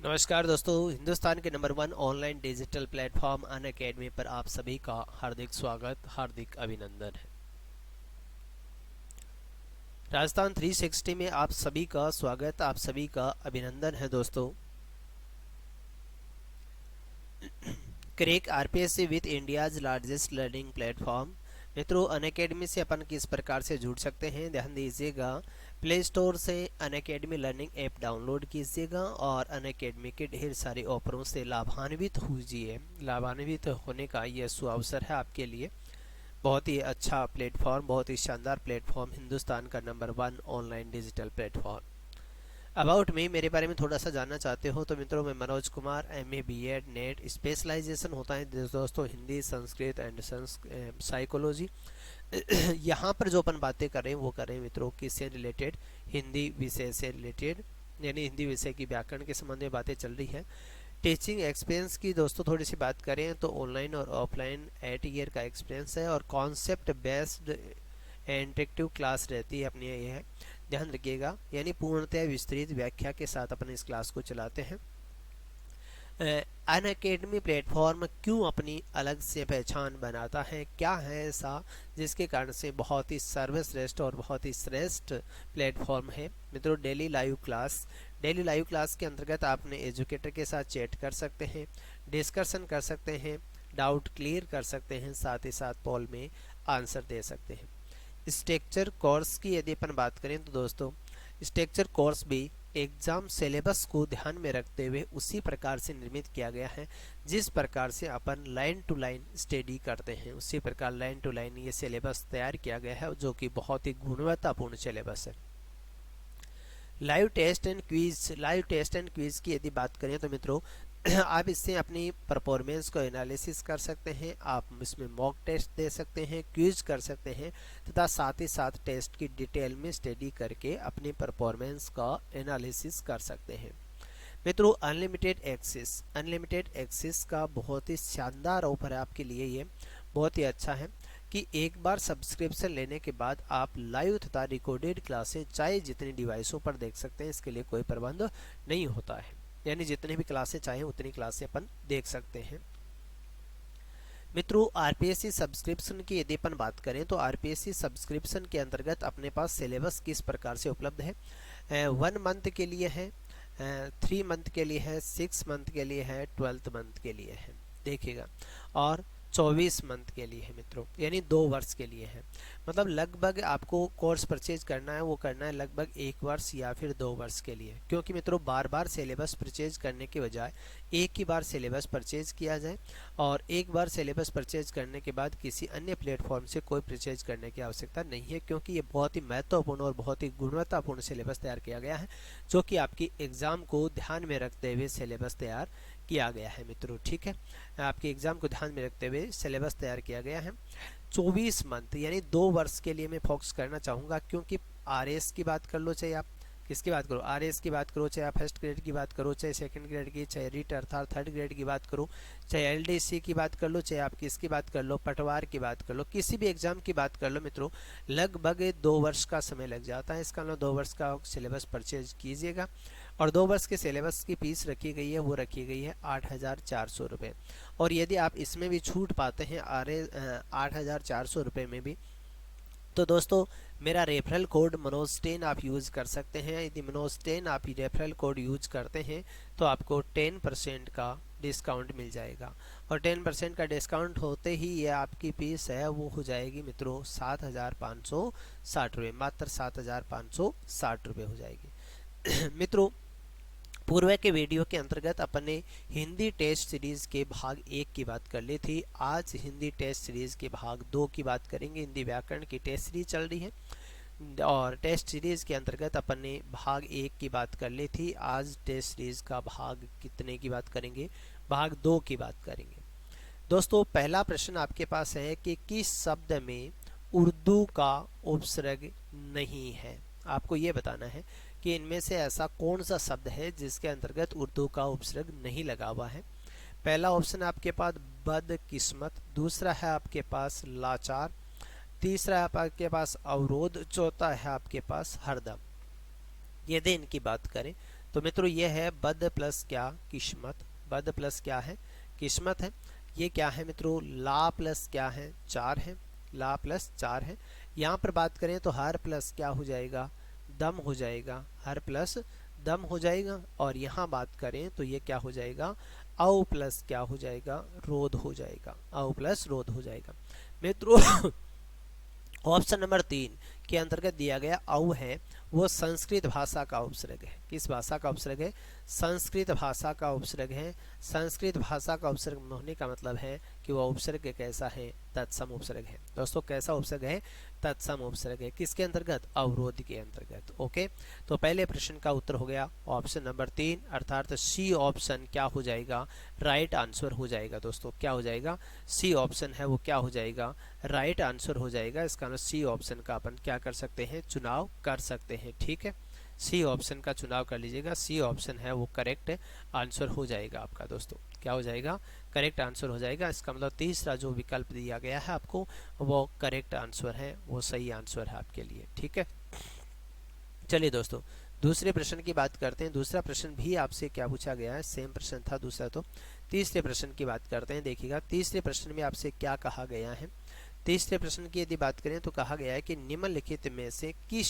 नमस्कार दोस्तों, हिंदुस्तान के number 1 online digital platform Unacademy पर आप सभी का हार्दिक स्वागत, हार्दिक अभिनंदन है। राजस्थान 360 में आप सभी का स्वागत, आप सभी का अभिनंदन है दोस्तों। Crack RPSC with India's largest learning platform. मित्रों, अनअकैडमी से अपन किस प्रकार से जुड़ सकते हैं, ध्यान दीजिएगा। प्ले स्टोर से अनअकैडमी लर्निंग ऐप डाउनलोड कीजिएगा और अनअकैडमी के ढेर सारे ऑफरों से लाभान्वित होइए। लाभान्वित होने का यह सुअवसर है आपके लिए। बहुत ही अच्छा प्लेटफॉर्म, बहुत ही शानदार प्लेटफॉर्म, हिंदुस्तान का number 1 online digital platform. About me, मेरे बारे में थोड़ा सा जानना चाहते हो तो मित्रों, मैं Manoj Kumar, MA BEd NET, specialization होता है दोस्तों हिंदी, संस्कृत एंड साइकोलॉजी। यहाँ पर जो अपन बातें कर रहे हैं वो कर रहे हैं मित्रों किससे रिलेटेड, हिंदी विषय से रिलेटेड, यानी हिंदी विषय की व्याकरण के संबंध में बातें चल रही है। टीचिंग एक्सपीरियंस की दोस्तों थोड़ी सी बात करें तो ऑनलाइन और ऑफलाइन 8 ईयर का एक्सपीरियंस है और कॉन्सेप्ट बेस्ड इंटरेक्टिव क्लास रहती है अपनी, ये है ध्यान रखिएगा, यानी पूर्णतः विस्तृत व्याख्या के साथ अपन इस क्लास को चलाते हैं। अनअकैडमी प्लेटफॉर्म क्यों अपनी अलग से पहचान बनाता है, क्या है ऐसा जिसके कारण से बहुत ही सर्वश्रेष्ठ और बहुत ही श्रेष्ठ प्लेटफॉर्म है मित्रों। Daily live class, daily live class के अंतर्गत आपने एजुकेटर के साथ चैट कर सकते हैं, डिस्कशन कर सकते हैं, डाउट क्लियर कर सकते हैं, साथ ही साथ पोल में आंसर दे सकते हैं। स्ट्रक्चर कोर्स की यदि अपन बात करें तो दोस्तों, स्ट्रक्चर कोर्स भी एग्जाम सिलेबस को ध्यान में रखते हुए उसी प्रकार से निर्मित किया गया है जिस प्रकार से अपन लाइन टू लाइन स्टडी करते हैं, उसी प्रकार लाइन टू लाइन ये सिलेबस तैयार किया गया है जो कि बहुत ही गुणवत्तापूर्ण सिलेबस है। Live test and quiz, live test and quiz की यदि बात करें तो मित्रों आप इससे अपनी परफॉर्मेंस को एनालिसिस कर सकते हैं, आप इसमें मॉक टेस्ट दे सकते हैं, क्विज कर सकते हैं तथा साथ ही साथ टेस्ट की डिटेल में स्टडी करके अपनी परफॉर्मेंस का एनालिसिस कर सकते हैं। मित्रों, अनलिमिटेड एक्सेस, अनलिमिटेड एक्सेस का बहुत ही शानदार ऑफर है आपके लिए, ये बहुत ही अच्छा है कि एक बार सब्सक्रिप्शन लेने के बाद आप लाइव तथा रिकॉर्डेड क्लासें चाहे जितनी डिवाइसों पर देख सकते हैं, इसके लिए कोई प्रबंध नहीं होता है, यानी जितनी भी क्लासें चाहें उतनी क्लासें अपन देख सकते हैं। मित्रों, आरपीएससी सब्सक्रिप्शन की यदि अपन बात करें तो आरपीएससी सब्सक्रिप्शन के अंतर्गत अपने पास सिलेबस किस प्रकार से उपलब्ध है। 1 मंथ के लिए है, 3 मंथ के लिए है, 6 मंथ के लिए है, 12 मंथ के लिए है, देखिएगा, और 24 मंथ के लिए है मित्रों, यानी 2 वर्ष के लिए है। मतलब लगभग आपको कोर्स परचेज करना है, वो करना है लगभग 1 वर्ष या फिर 2 वर्ष के लिए, क्योंकि मित्रों बार बार सिलेबस परचेज करने के बजाय एक ही बार सिलेबस परचेज किया जाए और एक बार सिलेबस परचेज करने के बाद किसी अन्य प्लेटफॉर्म से कोई परचेज करने की आवश्यकता नहीं है, क्योंकि ये बहुत ही महत्वपूर्ण और बहुत ही गुणवत्तापूर्ण सिलेबस तैयार किया गया है जो कि आपकी एग्जाम को ध्यान में रखते हुए सिलेबस तैयार किया गया है मित्रों। ठीक है, आपके एग्जाम को ध्यान में रखते हुए सिलेबस तैयार किया गया है। 24 मंथ यानी 2 वर्ष के लिए मैं फोकस करना चाहूँगा, क्योंकि आरएस की बात कर लो, चाहे आप किसकी बात करो, आरएस की बात करो, चाहे आप फर्स्ट ग्रेड की बात करो, चाहे सेकंड ग्रेड की, चाहे रीट अर्थात थर्ड ग्रेड की बात करो, चाहे एलडीसी की बात कर लो, चाहे आप किसकी बात कर लो, पटवार की बात कर लो, किसी भी एग्जाम की बात कर लो मित्रों, लगभग 2 वर्ष का समय लग जाता है। इसका मतलब 2 वर्ष का सिलेबस परचेज कीजिएगा और 2 वर्ष के सिलेबस की फीस रखी गई है, वो रखी गई है 8,400 रुपये। और यदि आप इसमें भी छूट पाते हैं 8,400 रुपये में भी, तो दोस्तों मेरा रेफरल कोड मनोज10 आप यूज़ कर सकते हैं। यदि मनोज10 आप रेफरल कोड यूज करते हैं तो आपको 10% का डिस्काउंट मिल जाएगा और 10% का डिस्काउंट होते ही ये आपकी फीस है वो हो जाएगी मित्रों 7,560 रुपये, मात्र 7,560 रुपये हो जाएगी। मित्रों, पूर्व के वीडियो के अंतर्गत अपन ने हिंदी टेस्ट सीरीज़ के भाग 1 की बात कर ली थी। आज हिंदी टेस्ट सीरीज़ के भाग 2 की बात करेंगे। हिंदी व्याकरण की टेस्ट सीरीज चल रही है और टेस्ट सीरीज़ के अंतर्गत अपन ने भाग 1 की बात कर ली थी। आज टेस्ट सीरीज़ का भाग कितने की बात करेंगे, भाग 2 की बात करेंगे। दोस्तों, पहला प्रश्न आपके पास है कि किस शब्द में उर्दू का उपसर्ग नहीं है। आपको ये बताना है कि इनमें से ऐसा कौन सा शब्द है जिसके अंतर्गत उर्दू का उपसर्ग नहीं लगा हुआ है। पहला ऑप्शन आपके पास बदकिस्मत, दूसरा है आपके पास लाचार, तीसरा है आपके पास अवरोध, चौथा है आपके पास हरदम। यदि इनकी बात करें तो मित्रों ये है बद प्लस क्या, किस्मत। बद प्लस क्या है, किस्मत है। ये क्या है मित्रों, ला प्लस क्या है, 4 है, ला प्लस 4 है। यहाँ पर बात करें तो हर प्लस क्या हो जाएगा, दम हो जाएगा, हर प्लस दम हो जाएगा। और यहाँ बात करें तो ये क्या हो जाएगा, औ प्लस क्या हो जाएगा, रोध हो जाएगा, औ प्लस रोध हो जाएगा। मित्रों ऑप्शन नंबर 3 के अंतर्गत दिया गया औ है वो संस्कृत भाषा का उपसर्ग है। किस भाषा का उपसर्ग है, संस्कृत भाषा का उपसर्ग है। संस्कृत भाषा का उपसर्ग होने का मतलब है कि वह उपसर्ग कैसा है, तत्सम उपसर्ग है। दोस्तों कैसा उपसर्ग है, तत्सम उपसर्ग है। किसके अंतर्गत, अवरोध के अंतर्गत। ओके, तो पहले प्रश्न का उत्तर हो गया ऑप्शन नंबर 3, अर्थात सी ऑप्शन क्या हो जाएगा, राइट आंसर हो जाएगा। दोस्तों क्या हो जाएगा, सी ऑप्शन है वो क्या हो जाएगा, राइट आंसर हो जाएगा। इसका मतलब सी ऑप्शन का अपन क्या कर सकते हैं, चुनाव कर सकते हैं। ठीक है, सी ऑप्शन का चुनाव कर लीजिएगा। सी ऑप्शन है वो करेक्ट आंसर हो जाएगा आपका। दोस्तों क्या हो जाएगा, करेक्ट आंसर हो जाएगा। इसका मतलब तीसरा जो विकल्प दिया गया है आपको वो करेक्ट आंसर है, वो सही आंसर है आपके लिए। ठीक है, चलिए दोस्तों दूसरे प्रश्न की बात करते हैं। दूसरा प्रश्न भी आपसे क्या पूछा गया है, सेम प्रश्न था दूसरा। तो तीसरे प्रश्न की बात करते हैं। देखिएगा तीसरे प्रश्न में आपसे क्या कहा गया है। तीसरे प्रश्न की यदि बात करें तो कहा गया है कि निम्नलिखित में से किस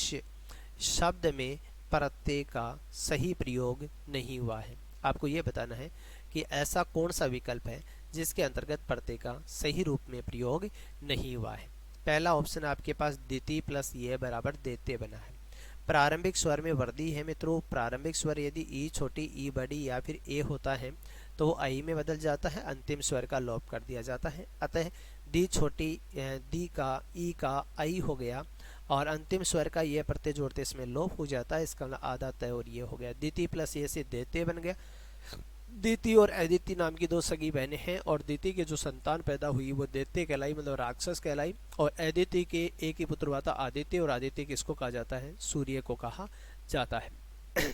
शब्द में प्रत्यय का सही प्रयोग नहीं हुआ है। आपको यह बताना है कि ऐसा कौन सा विकल्प है जिसके अंतर्गत प्रत्यय का सही रूप में प्रयोग नहीं हुआ है। पहला ऑप्शन आपके पास द्वितीय प्लस ये बराबर देते बना है। प्रारंभिक स्वर में वृद्धि है मित्रों। प्रारंभिक स्वर यदि ई छोटी, ई बड़ी या फिर ए होता है तो वो आई में बदल जाता है, अंतिम स्वर का लोप कर दिया जाता है। अतः दी छोटी दी का ई का आई हो गया और अंतिम स्वर का ये प्रत्यय जोड़ते इसमें लोप हो जाता है। इसका आधा तय और ये हो गया। द्वितीय प्लस ये से देते बन गया। दीति और अदिति नाम की दो सगी बहनें हैं और दीति के जो संतान पैदा हुई वो दैत्य कहलाई, मतलब राक्षस कहलाई। और अदिति के एक ही पुत्र हुआ था आदित्य, और आदित्य किसको कहा जाता है, सूर्य को कहा जाता है।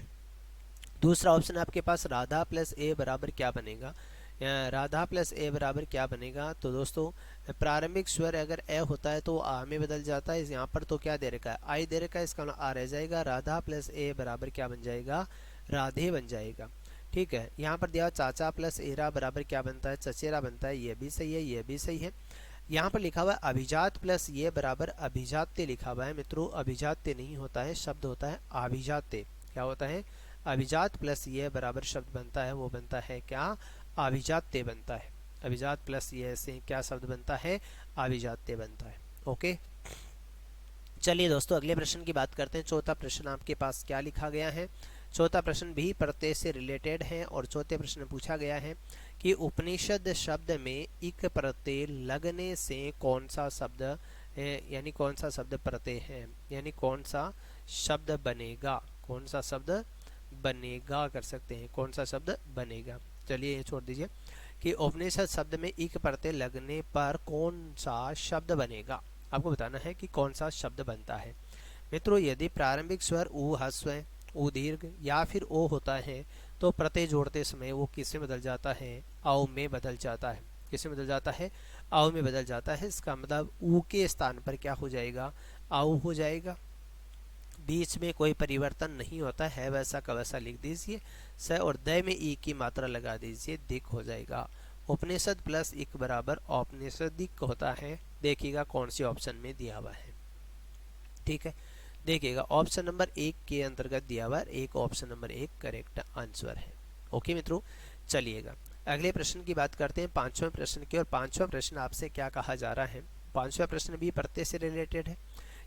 दूसरा ऑप्शन आपके पास राधा प्लस ए बराबर क्या बनेगा। राधा प्लस ए बराबर क्या बनेगा, तो दोस्तों प्रारंभिक स्वर अगर ए होता है तो आ में बदल जाता है। यहाँ पर तो क्या दे रखा है, आई दे रखा है, इसका आ रह जाएगा। राधा प्लस ए बराबर क्या बन जाएगा, राधे बन जाएगा। ठीक है, यहाँ पर दिया चाचा प्लस एरा बराबर क्या बनता है, चचेरा बनता है। ये भी सही है, ये भी सही है। यहाँ पर लिखा हुआ है अभिजात प्लस ये बराबर अभिजात्य लिखा हुआ है मित्रों। अभिजात्य नहीं होता है, शब्द होता है अभिजात्य। क्या होता है, अभिजात प्लस ये बराबर शब्द बनता है, वो बनता है क्या, अभिजात्य बनता है। अभिजात प्लस ये से क्या शब्द बनता है, अभिजात्य बनता है। ओके, चलिए दोस्तों अगले प्रश्न की बात करते हैं। चौथा प्रश्न आपके पास क्या लिखा गया है। चौथा प्रश्न भी प्रत्यय से रिलेटेड है और चौथे प्रश्न में पूछा गया है कि उपनिषद शब्द में इक प्रत्यय लगने से कौन सा शब्द है, यानी कौन सा शब्द प्रत्यय है, यानी कौन सा शब्द बनेगा, कौन सा शब्द बनेगा कर सकते हैं, कौन सा शब्द बनेगा। चलिए ये छोड़ दीजिए कि उपनिषद शब्द में इक प्रत्यय लगने पर कौन सा शब्द बनेगा। आपको बताना है कि कौन सा शब्द बनता है। मित्रों यदि प्रारंभिक स्वर उ ह्रस्व है, उ दीर्घ या फिर ओ होता है तो प्रत्यय जोड़ते समय वो किसमें बदल जाता है, औ में बदल जाता है। किसमें बदल जाता है, औ में बदल जाता है। इसका मतलब उ के स्थान पर क्या हो जाएगा, औ हो जाएगा। बीच में कोई परिवर्तन नहीं होता है, वैसा का वैसा लिख दीजिए। स और द में ई की मात्रा लगा दीजिए, दिक हो जाएगा। उपनिषद प्लस इक बराबर औपनिषदिक होता है। देखिएगा कौन सी ऑप्शन में दिया हुआ है। ठीक है, देखिएगा ऑप्शन नंबर 1 के अंतर्गत दिया हुआ, एक ऑप्शन नंबर 1 करेक्ट आंसर है। ओके मित्रों, चलिएगा अगले प्रश्न की बात करते हैं, पांचवें प्रश्न की। और पांचवा प्रश्न आपसे क्या कहा जा रहा है। पांचवा प्रश्न भी प्रत्यय से रिलेटेड है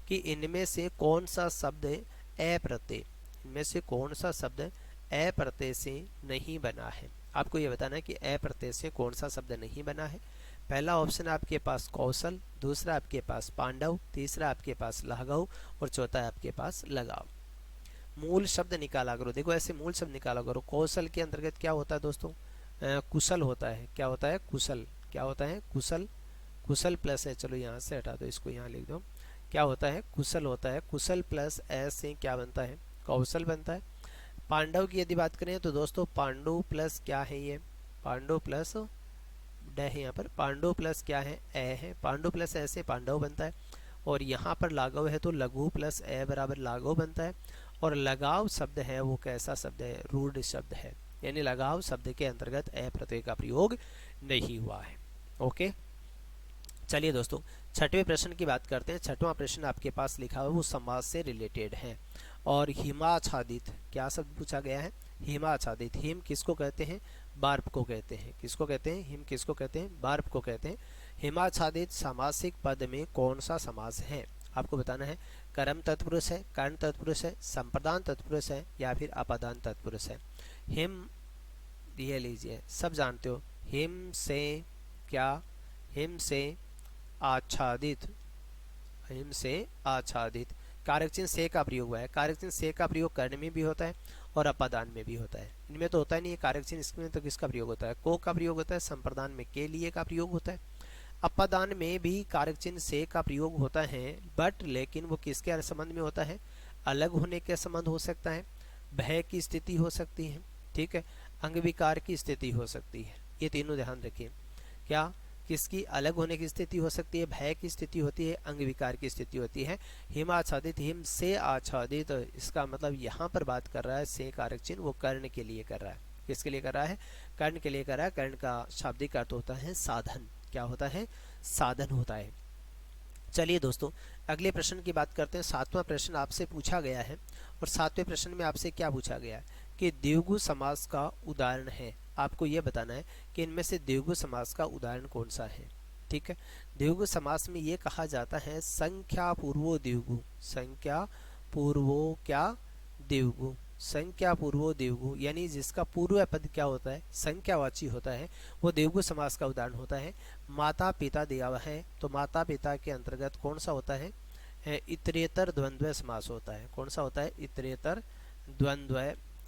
कि इनमें से कौन सा शब्द अप्रत्यय, इनमें से कौन सा शब्द अप्रत्यय से नहीं बना है। आपको ये बताना है कि अप्रत्यय से कौन सा शब्द नहीं बना है। पहला ऑप्शन आपके पास कौशल, दूसरा आपके पास पांडव, तीसरा आपके पास लाघव और चौथा आपके पास लगाव। मूल शब्द निकाला करो। देखो ऐसे मूल शब्द निकाला करो। कौशल के अंतर्गत क्या होता है दोस्तों, कुशल होता है। क्या होता है, कुशल। क्या होता है, कुशल। कुशल प्लस है, चलो यहाँ से हटा दो, इसको यहाँ लिख दो। क्या होता है, कुशल होता है। कुशल प्लस एस से क्या बनता है, कौशल बनता है। पांडव की यदि बात करें तो दोस्तों पांडु प्लस क्या है, ये पांडु प्लस ड है। यहाँ पर पांडु प्लस क्या है, ए है। पांडु प्लस ए से पांडव बनता है। और यहाँ पर लाघव है तो लघु प्लस ए बराबर लाघव बनता है। और लगाव शब्द है वो कैसा शब्द है, रूढ़ शब्द है, यानी लगाव शब्द के अंतर्गत ए प्रत्यय का प्रयोग नहीं हुआ है। ओके, चलिए दोस्तों छठवें प्रश्न की बात करते हैं। छठवां प्रश्न आपके पास लिखा हुआ है वो समाज से रिलेटेड है और हिमाच्छादित क्या शब्द पूछा गया है, हिमाच्छादित। हिम किसको कहते हैं, बार्ब को कहते हैं। किसको कहते हैं, हिम किसको कहते हैं, बार्ब को कहते हैं। हिमाच्छादित सामासिक पद में कौन सा समास है, आपको बताना है। कर्म तत्पुरुष है, कर्ण तत्पुरुष है, संप्रदान तत्पुरुष है या फिर अपादान तत्पुरुष है। हिम ये लीजिए, सब जानते हो, हिम से क्या, हिम से आच्छादित, हिम से आच्छादित। कारक चिन्ह से का प्रयोग हुआ है। कारक चिन्ह से का प्रयोग कर्ण में भी होता है और अपादान में भी होता है। इनमें तो होता ही नहीं है कारक चिन्ह, इसमें तो किसका प्रयोग होता है, को का प्रयोग होता है। संप्रदान में के लिए का प्रयोग होता है। अपादान में भी कारक चिन्ह से का प्रयोग होता है, बट लेकिन वो किसके संबंध में होता है, अलग होने के संबंध हो सकता है, भय की स्थिति हो सकती है, ठीक है, अंग विकार की स्थिति हो सकती है। ये तीनों ध्यान रखिए, क्या किसकी अलग होने की स्थिति हो सकती है, भय की स्थिति होती है, अंग विकार की स्थिति होती है। हिम आच्छादित, हिम से आच्छादित, इसका मतलब यहाँ पर बात कर रहा है से कारक चिन्ह वो कर्ण के लिए कर रहा है। किसके लिए कर रहा है, कर्ण के लिए कर रहा है। कर्ण का शाब्दिक अर्थ होता है साधन, क्या होता है, साधन होता है। चलिए दोस्तों अगले प्रश्न की बात करते हैं। सातवां प्रश्न आपसे पूछा गया है और सातवें प्रश्न में आपसे क्या पूछा गया है कि द्विगु समास का उदाहरण है। आपको यह बताना है कि इनमें से द्विगु समास का उदाहरण कौन सा है, ठीक है। द्विगु समास में ये कहा जाता है संख्या पूर्वो द्विगु, संख्या पूर्वो क्या द्विगु, संख्या पूर्वो द्विगु, यानी जिसका पूर्व पद क्या होता है, संख्यावाची होता है, वो द्विगु समास का उदाहरण होता है। माता पिता दिया हुआ है तो माता पिता के अंतर्गत कौन सा होता है, इतरेतर द्वंद्व समास होता है। कौन सा होता है, इतरेतर द्वंद्व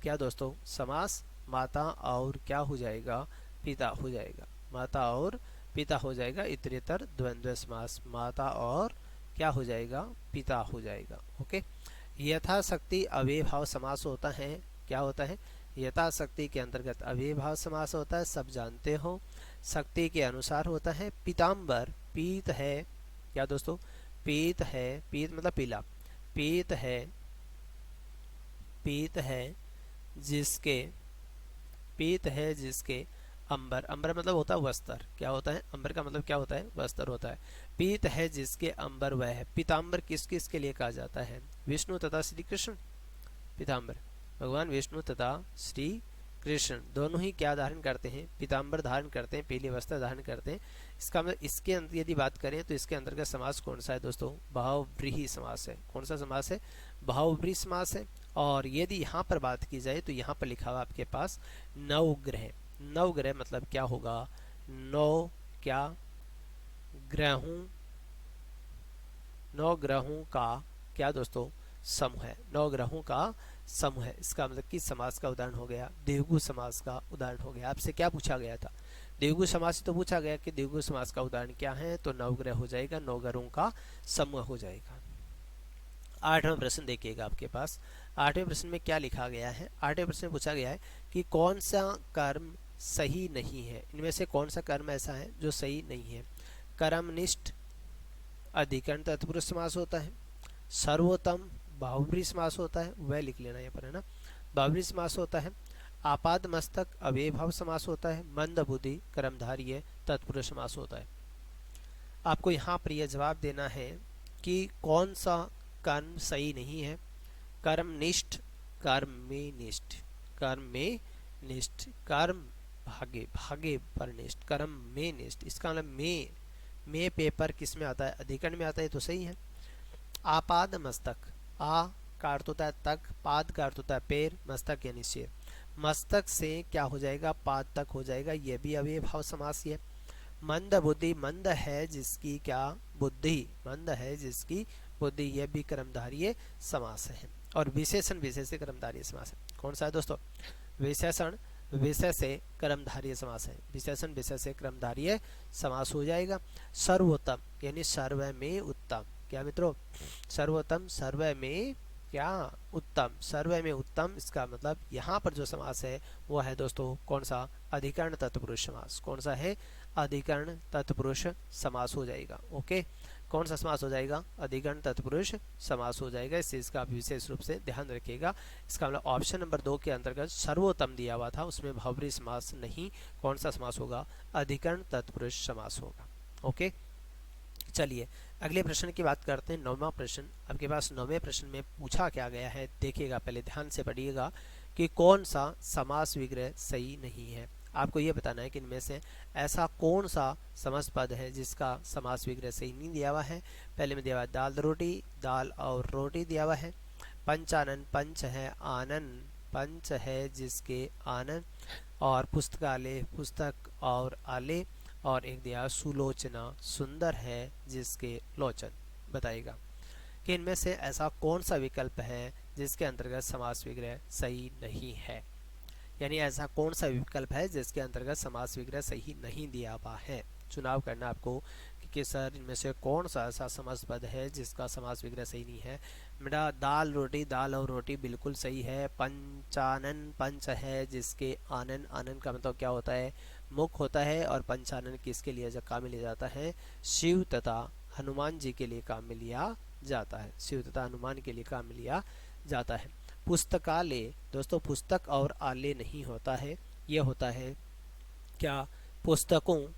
क्या दोस्तों समास। माता और क्या हो जाएगा, पिता हो जाएगा, माता और पिता हो जाएगा, इतरेतर द्वंद्व समास, माता और क्या हो जाएगा, पिता हो जाएगा। ओके, यथाशक्ति अव्ययभाव समास होता है, क्या होता है, यथाशक्ति के अंतर्गत अव्ययभाव समास होता है, सब जानते हो। शक्ति के अनुसार होता है। पीताम्बर, पीत है, क्या दोस्तों, पीत है, पीत मतलब पीला, पीत है, पीत है जिसके, पीत है जिसके अंबर, अंबर मतलब होता है वस्त्र, क्या होता है, अंबर का मतलब क्या होता है, वस्त्र होता है। पीत है जिसके अंबर वह है। पीताम्बर किस किस के लिए कहा जाता है, विष्णु तथा श्री कृष्ण। पीताम्बर भगवान विष्णु तथा श्री कृष्ण दोनों ही क्या धारण करते हैं, पीताम्बर धारण करते हैं, पीले वस्त्र धारण करते हैं। इसका मतलब इसके यदि बात करें तो इसके अंतर्गत समास कौन सा है दोस्तों, बहुव्रीहि समास है। कौन सा समास है, बहुव्रीहि समास है। और यदि यहाँ पर बात की जाए तो यहाँ पर लिखा हुआ आपके पास नवग्रह, नवग्रह मतलब क्या होगा, नौ क्या ग्रहों, नौ ग्रहों का क्या दोस्तों समूह है, नौ ग्रहों का समूह है। इसका मतलब कि समास का उदाहरण हो गया, द्विगु समास का उदाहरण हो गया। आपसे क्या पूछा गया था, द्विगु समास तो पूछा गया कि द्विगु समास का उदाहरण क्या है, तो नवग्रह हो जाएगा, नौ ग्रहों का समूह हो जाएगा। आठवां प्रश्न देखिएगा आपके पास। आठवें प्रश्न में क्या लिखा गया है, आठवें प्रश्न में पूछा गया है कि कौन सा कर्म सही नहीं है, इनमें से कौन सा कर्म ऐसा है जो सही नहीं है। कर्मनिष्ठ अधिकरण तत्पुरुष समास होता है, सर्वोत्तम बहुव्रीहि समास होता है, वह लिख लेना यहाँ पर है ना, बहुव्रीहि समास होता है। आपाद मस्तक अव्ययभाव समास होता है। मंद बुद्धि कर्मधारय तत्पुरुष समास होता है। आपको यहाँ पर यह जवाब देना है कि कौन सा कर्म सही नहीं है। कर्मनिष्ठ, कर्म में निष्ठ, कर्म में निष्ठ, कर्म भागे, भागे पर निष्ठ, कर्म में निष्ठ। इसका मतलब में पेपर किस में आता है, अधिकरण में आता है, तो सही है। आपाद मस्तक, आ का अर्थ होता है तक, पाद का अर्थ होता है पैर, मस्तक यानी सिर। मस्तक से क्या हो जाएगा, पाद तक हो जाएगा, यह भी अव्ययभाव समास है। मंद बुद्धि, मंद है जिसकी क्या बुद्धि, मंद है जिसकी बुद्धि, यह भी कर्मधारय समास है। और विशेषण विशेष से कर्मधारय समास है। कौन सा है दोस्तों, विशेषण विषय से कर्मधारय समास है, विशेषण विषय से कर्मधारय समास हो जाएगा। सर्वोत्तम यानी सर्व में उत्तम, क्या मित्रों, सर्वोत्तम सर्व में क्या उत्तम, सर्व में उत्तम। इसका मतलब यहाँ पर जो समास है वो है दोस्तों कौन सा, अधिकरण तत्पुरुष समास। कौन सा है, अधिकरण तत्पुरुष समास हो जाएगा। ओके, कौन सा समास हो जाएगा? अधिकरण तत्पुरुष समास हो जाएगा। इस चीज का आप विशेष रूप से ध्यान रखिएगा। इसका मतलब ऑप्शन नंबर 2 के अंतर्गत सर्वोत्तम दिया हुआ था, उसमें बहुब्रीहि समास नहीं, कौन सा समास होगा? अधिकरण तत्पुरुष समास होगा। ओके, चलिए अगले प्रश्न की बात करते हैं। 9वां प्रश्न आपके पास 9वें प्रश्न में पूछा क्या गया है, देखिएगा, पहले ध्यान से पढ़िएगा कि कौन सा समास विग्रह सही नहीं है। आपको ये बताना है कि इनमें से ऐसा कौन सा समास पद है जिसका समास विग्रह सही नहीं दिया हुआ है। पहले में दिया हुआ है दाल रोटी, दाल और रोटी दिया हुआ है। पंचानन, पंच है, आनन पंच है जिसके आनन, और पुस्तकालय, पुस्तक और आले, और एक दिया सुलोचना, सुंदर है जिसके लोचन। बताइएगा कि इनमें से ऐसा कौन सा विकल्प है जिसके अंतर्गत समास विग्रह सही नहीं है। यानी ऐसा कौन सा विकल्प है जिसके अंतर्गत समास विग्रह सही नहीं दिया हुआ है। चुनाव करना आपको कि सर इनमें से कौन सा ऐसा समास पद है जिसका समास विग्रह सही नहीं है। मेरा दाल रोटी, दाल और रोटी बिल्कुल सही है। पंचानन, पंच है जिसके आनन, आनन का मतलब क्या होता है? मुख होता है। और पंचानन किसके लिए काम में लिया जाता है? शिव तथा हनुमान जी के लिए काम में लिया जाता है। शिव तथा हनुमान के लिए काम में लिया जाता है। पुस्तकालय, दोस्तों पुस्तक और आलय नहीं होता है, यह होता है क्या? पुस्तकों,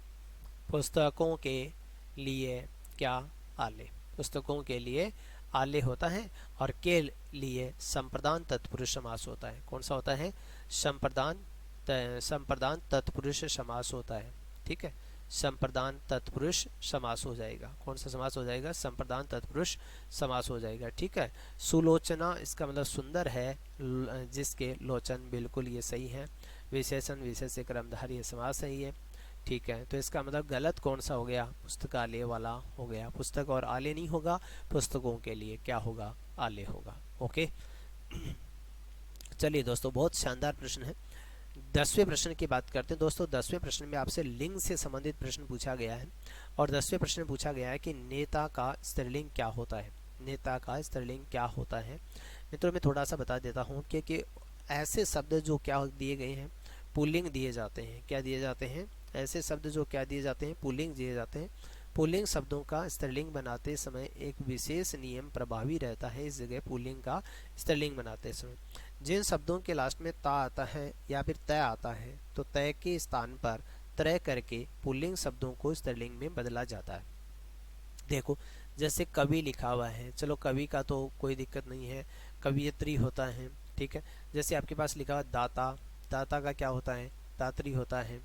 पुस्तकों के लिए क्या? आलय, पुस्तकों के लिए आलय होता है। और के लिए संप्रदान तत्पुरुष समास होता है। कौन सा होता है? संप्रदान तत्पुरुष समास होता है। ठीक है, संप्रदान तत्पुरुष समास हो जाएगा। कौन सा समास हो जाएगा? संप्रदान तत्पुरुष समास हो जाएगा। ठीक है, सुलोचना इसका मतलब सुंदर है जिसके लोचन, बिल्कुल ये सही है। विशेषण विशेष क्रमधारी समास है ये। ठीक है, तो इसका मतलब गलत कौन सा हो गया? पुस्तकालय वाला हो गया। पुस्तक और आलय नहीं होगा, पुस्तकों के लिए क्या होगा? आलय होगा। ओके, चलिए दोस्तों बहुत शानदार प्रश्न है। 10वें प्रश्न की बात करते हैं। दोस्तों 10वें प्रश्न में आपसे लिंग से संबंधित प्रश्न पूछा गया है। और 10वें प्रश्न में पूछा गया है कि नेता का स्त्रीलिंग क्या होता है। नेता का स्त्रीलिंग क्या होता है? मित्रों मैं थोड़ा सा बता देता हूँ कि ऐसे शब्द जो क्या दिए गए हैं, पुल्लिंग दिए जाते हैं। क्या दिए जाते हैं? ऐसे शब्द जो क्या दिए जाते हैं? पुल्लिंग दिए जाते हैं। पुल्लिंग शब्दों का स्त्रीलिंग बनाते समय एक विशेष नियम प्रभावी रहता है। इस जगह पुल्लिंग का स्त्रीलिंग बनाते समय जिन शब्दों के लास्ट में ता आता है या फिर तय आता है, तो तय के स्थान पर त्रय करके पुल्लिंग शब्दों को स्त्रीलिंग में बदला जाता है। देखो जैसे कवि लिखा हुआ है, चलो कवि का तो कोई दिक्कत नहीं है, कवियत्री होता है। ठीक है, जैसे आपके पास लिखा हुआ दाता, दाता का क्या होता है? दात्री होता है।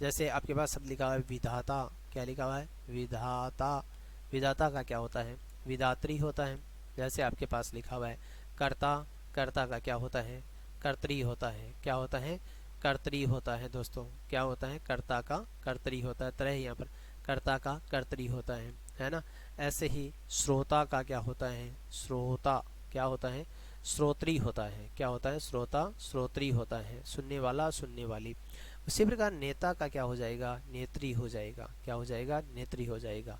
जैसे आपके पास शब्द लिखा हुआ है विधाता, क्या लिखा हुआ है? विधाता, विधाता का क्या होता है? विधात्री होता है। जैसे आपके पास लिखा हुआ है कर्ता, कर्ता का क्या होता है? कर्त्री होता है। क्या होता है? कर्त्री होता है। दोस्तों क्या होता है? कर्ता का कर्त्री होता है। तरह यहाँ पर कर्ता का कर्त्री होता है ना। ऐसे ही श्रोता का क्या होता है? श्रोता क्या होता है? श्रोत्री होता है। क्या होता है? श्रोता श्रोत्री होता है। सुनने वाला सुनने वाली। उसी प्रकार नेता का क्या हो जाएगा? नेत्री हो जाएगा। क्या हो जाएगा? नेत्री हो जाएगा।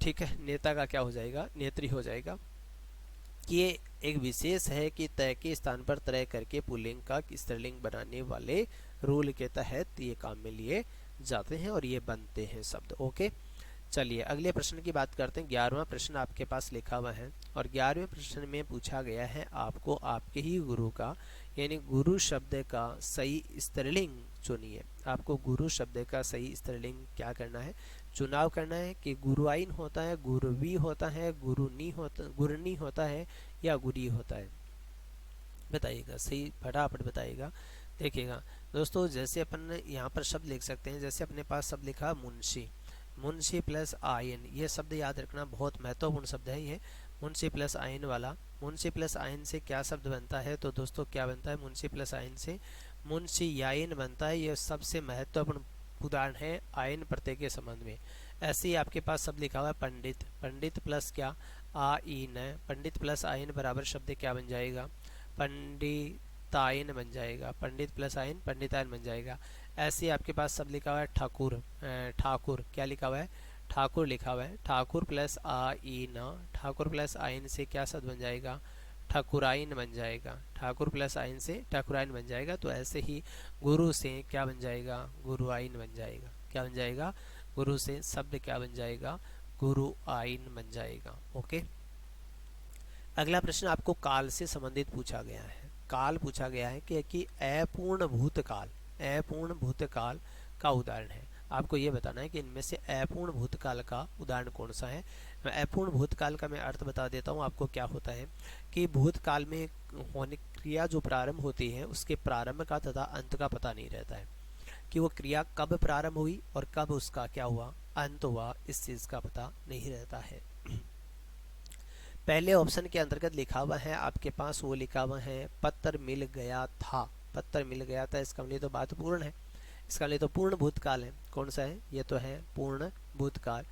ठीक है, नेता का क्या हो जाएगा? नेत्री हो जाएगा। ये एक विशेष है कि तय के स्थान पर त्रय करके पुल्लिंग का स्त्रीलिंग बनाने वाले रूल के तहत ये काम में लिए जाते हैं और ये बनते हैं शब्द। ओके, चलिए अगले प्रश्न की बात करते हैं। 11वां प्रश्न आपके पास लिखा हुआ है और 11वें प्रश्न में पूछा गया है आपको आपके ही गुरु का, यानी गुरु शब्द का सही स्त्रीलिंग चुनिए। आपको गुरु शब्द का सही स्त्रीलिंग क्या करना है? चुनाव करना है कि गुरुआइन होता है, गुरुवी होता है, गुरुनी होता, गुरनी होता है या गुरी होता है। बताइएगा, सही फटाफट बताइएगा। देखिएगा दोस्तों, जैसे अपन यहाँ पर शब्द लिख सकते हैं, जैसे अपने पास शब्द लिखा मुंशी, मुंशी प्लस आयन, ये शब्द याद रखना बहुत महत्वपूर्ण शब्द है ये मुंशी प्लस आयन वाला। मुंशी प्लस आयन से क्या शब्द बनता है? तो दोस्तों क्या बनता है? मुंशी प्लस आयन से मुंशी यायन बनता है। यह सबसे महत्वपूर्ण उदाहरण है आयन प्रत्यय के संबंध में। ऐसे ही आपके पास शब्द लिखा हुआ है पंडित, पंडित प्लस क्या? आइन, पंडित प्लस आयन बराबर शब्द क्या बन जाएगा? पंडितायन बन जाएगा। पंडित प्लस आयन पंडितायन बन जाएगा। ऐसे ही आपके पास शब्द लिखा हुआ है ठाकुर, ठाकुर क्या लिखा हुआ है? ठाकुर लिखा हुआ है। ठाकुर प्लस आइन, ठाकुर प्लस आइन से क्या शब्द बन जाएगा? ठाकुराइन बन जाएगा। ठाकुर प्लस आइन से ठाकुराइन बन जाएगा। तो ऐसे ही गुरु से क्या बन जाएगा? गुरुआइन बन जाएगा। क्या बन जाएगा? गुरु से शब्द क्या बन जाएगा, गुरु आइन बन जाएगा। ओके, अगला प्रश्न आपको काल से संबंधित पूछा गया है। काल पूछा गया है कि अपूर्ण भूतकाल, अपूर्ण भूतकाल का उदाहरण है। आपको ये बताना है कि इनमें से अपूर्ण भूतकाल का उदाहरण कौन सा है। अपूर्ण भूतकाल का मैं अर्थ बता देता हूँ आपको। क्या होता है कि भूतकाल में होने क्रिया जो प्रारंभ होती है उसके प्रारंभ का तथा अंत का पता नहीं रहता है, कि वो क्रिया कब प्रारंभ हुई और कब उसका क्या हुआ, अंत हुआ, इस चीज का पता नहीं रहता है। पहले ऑप्शन के अंतर्गत लिखा हुआ है आपके पास, वो लिखा हुआ है पत्र मिल गया था, पत्र मिल गया था। इसका लिए तो बात पूर्ण है, इसका लिए तो पूर्ण भूतकाल है। कौन सा है, ये तो है पूर्ण भूतकाल।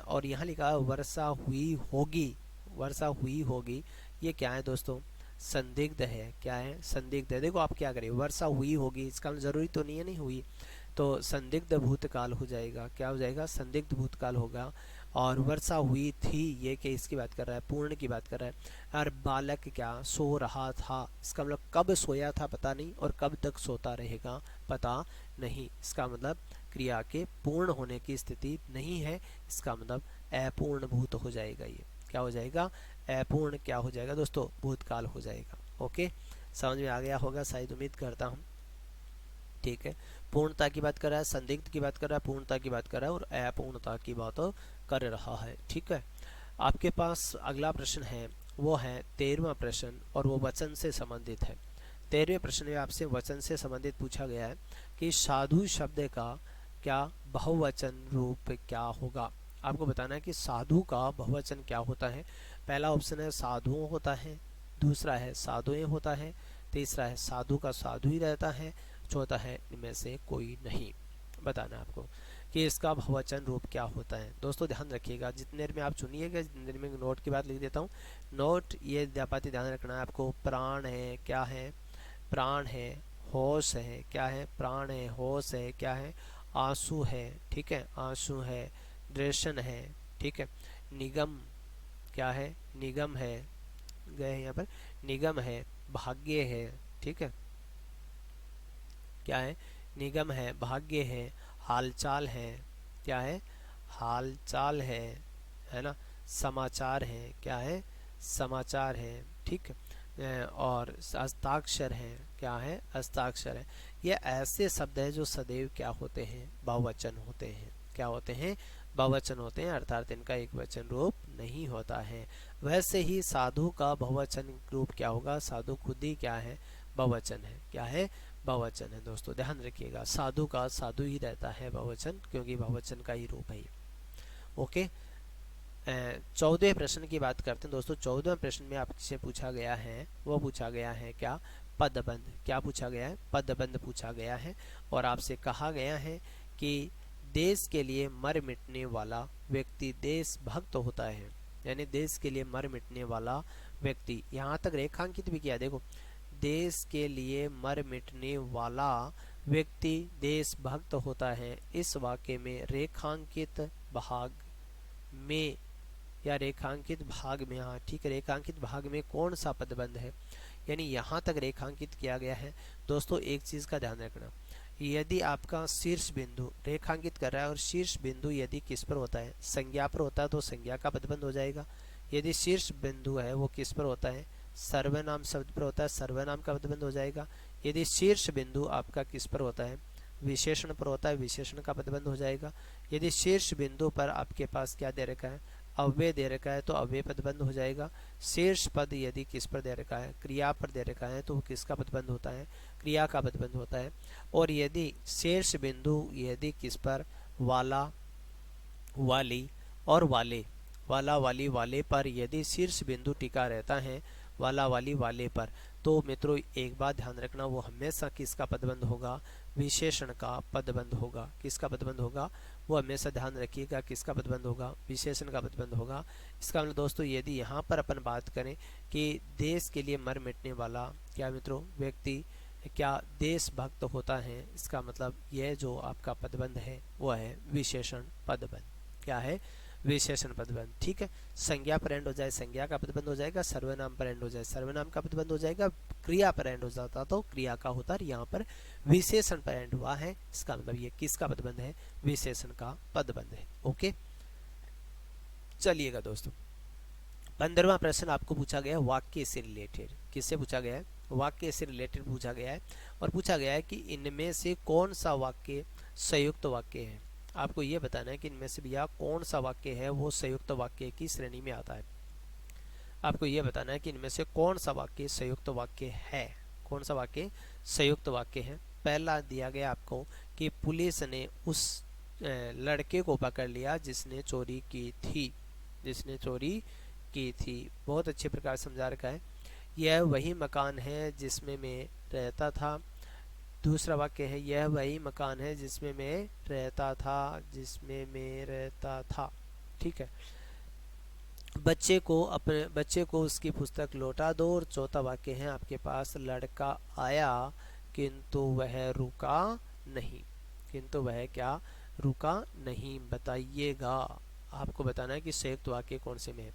और यहाँ लिखा है वर्षा हुई होगी, वर्षा हुई होगी, ये क्या है दोस्तों, संदिग्ध है। क्या है, संदिग्ध है। देखो आप क्या करें, वर्षा हुई होगी, इसका जरूरी तो नहीं है नहीं हुई, तो संदिग्ध भूतकाल हो जाएगा। क्या हो जाएगा, संदिग्ध भूतकाल होगा। और वर्षा हुई थी, ये कि इसकी बात कर रहा है, पूर्ण की बात कर रहा है। और बालक क्या सो रहा था, इसका मतलब कब सोया था पता नहीं और कब तक सोता रहेगा पता नहीं। इसका मतलब क्रिया के पूर्ण होने की स्थिति नहीं है, इसका मतलब अपूर्ण भूत हो जाएगा। ये क्या हो जाएगा, अपूर्ण क्या हो जाएगा दोस्तों, भूतकाल हो जाएगा। ओके, समझ में आ गया होगा शायद, उम्मीद करता हूँ। ठीक है, पूर्णता की बात कर रहा है, संदिग्ध की बात कर रहा है, पूर्णता की बात कर रहा है और अपूर्णता की बात कर रहा है। ठीक है, आपके पास अगला प्रश्न है, वो है 13वां प्रश्न और वो वचन से संबंधित है। 13वें प्रश्न में आपसे वचन से संबंधित पूछा गया है कि साधु शब्द का क्या बहुवचन रूप क्या होगा। आपको बताना है कि साधु का बहुवचन क्या होता है। पहला ऑप्शन है साधुओं होता है, दूसरा है साधुएं होता है, तीसरा है साधु का साधु ही रहता है, चौथा है इनमें से कोई नहीं। बताना आपको कि इसका बहुवचन रूप क्या होता है। दोस्तों ध्यान रखिएगा, जितनी देर में आप चुनिएगा, जितनी देर में नोट की बात लिख देता हूँ। नोट ये बातें ध्यान रखना है आपको। प्राण है, क्या है, प्राण है, होश है, क्या है, प्राण है, होश है, क्या है, आंसू है, ठीक है, आंसू है, दर्शन है, ठीक है, निगम, क्या है, निगम है, गए यहाँ पर, निगम है, भाग्य है, ठीक है, क्या है, निगम है, भाग्य है, हालचाल है, क्या है, हालचाल है ना, समाचार है, क्या है, समाचार है, ठीक है, और हस्ताक्षर है, क्या है, हस्ताक्षर है। ये ऐसे शब्द है जो सदैव क्या होते हैं, बहुवचन होते हैं। क्या होते हैं, बहुवचन होते हैं, अर्थात इनका एक वचन रूप नहीं होता है। वैसे ही साधु का बहुवचन रूप क्या होगा, साधु खुद ही क्या है, बहुवचन है। क्या है, बहुवचन है। दोस्तों ध्यान रखिएगा, साधु का साधु ही रहता है बहुवचन, क्योंकि बहुवचन का ही रूप है। ओके, 14वें प्रश्न की बात करते हैं दोस्तों। 14वें प्रश्न में आपसे पूछा गया है, वो पूछा गया है क्या, पदबंध। क्या पूछा गया है, पदबंध पूछा गया है। और आपसे कहा गया है कि देश के लिए मर मिटने वाला व्यक्ति देशभक्त होता है, यानी देश के लिए मर मिटने वाला व्यक्ति। यहाँ तक रेखांकित भी किया, देखो, देश के लिए मर मिटने वाला व्यक्ति देशभक्त होता है। इस वाक्य में रेखांकित भाग में या रेखांकित भाग में, हाँ ठीक है, रेखांकित भाग में कौन सा पदबंध है, यानी यहाँ तक रेखांकित किया गया है। दोस्तों एक चीज का ध्यान रखना, यदि आपका शीर्ष बिंदु रेखांकित कर रहा है और शीर्ष बिंदु यदि किस पर होता है, संज्ञा पर होता है, तो संज्ञा का पदबंध हो जाएगा। यदि शीर्ष बिंदु है वो किस पर होता है, सर्वनाम शब्द पर होता है, सर्वनाम का पदबंध हो जाएगा। यदि शीर्ष बिंदु आपका किस पर होता है, विशेषण पर होता है, विशेषण का पदबंध हो जाएगा। यदि शीर्ष बिंदु पर आपके पास क्या दे रखा है, अव्यय दे रखा है, तो अव्यय पदबंध हो जाएगा। शीर्ष पद यदि किस पर दे रखा है, क्रिया पर दे रखा है, तो वो किसका पदबंध होता है, क्रिया का पदबंध होता है। और यदि शीर्ष बिंदु यदि किस पर, वाला, वाली और वाले, वाला, वाली, वाले पर यदि शीर्ष बिंदु टिका रहता है, वाला, वाली, वाले पर, तो मित्रों एक बात ध्यान रखना, वो हमेशा किसका पदबंध होगा, विशेषण का पदबंध होगा। किसका पदबंध होगा, वो हमेशा ध्यान रखिएगा, किसका पदबंध होगा, विशेषण का पदबंध होगा। इसका मतलब दोस्तों यदि यहाँ पर अपन बात करें कि देश के लिए मर मिटने वाला क्या मित्रों व्यक्ति क्या देशभक्त होता है, इसका मतलब यह जो आपका पदबंध है वो है विशेषण पदबंध। क्या है, विशेषण पदबंध। ठीक है, संज्ञा पर एंड हो जाए संज्ञा का पदबंध हो जाएगा, सर्वनाम पर एंड हो जाए सर्वनाम का पदबंध हो जाएगा, क्रिया पर एंड हो जाता तो क्रिया का होता, यहाँ पर विशेषण पर एंड हुआ है, इसका मतलब ये किसका पदबंध है, विशेषण का पदबंध है। ओके, चलिएगा दोस्तों, 15वां प्रश्न आपको पूछा गया वाक्य से रिलेटेड। किससे पूछा गया है, वाक्य से रिलेटेड पूछा गया है, और पूछा गया है कि इनमें से कौन सा वाक्य संयुक्त वाक्य है। आपको यह बताना है कि इनमें से भैया कौन सा वाक्य है वो संयुक्त वाक्य की श्रेणी में आता है। आपको यह बताना है कि इनमें से कौन सा वाक्य संयुक्त वाक्य है, कौन सा वाक्य संयुक्त वाक्य है। पहला दिया गया आपको कि पुलिस ने उस लड़के को पकड़ लिया जिसने चोरी की थी, जिसने चोरी की थी। बहुत अच्छे प्रकार समझा रखा है। यह वही मकान है जिसमें मैं रहता था। दूसरा वाक्य है यह वही मकान है जिसमें मैं रहता था, जिसमें मैं रहता था। ठीक है, बच्चे को उसकी पुस्तक लौटा दो। और चौथा वाक्य है आपके पास लड़का आया किंतु वह रुका नहीं, किंतु वह क्या रुका नहीं। बताइएगा, आपको बताना है कि संयुक्त वाक्य कौन से में है।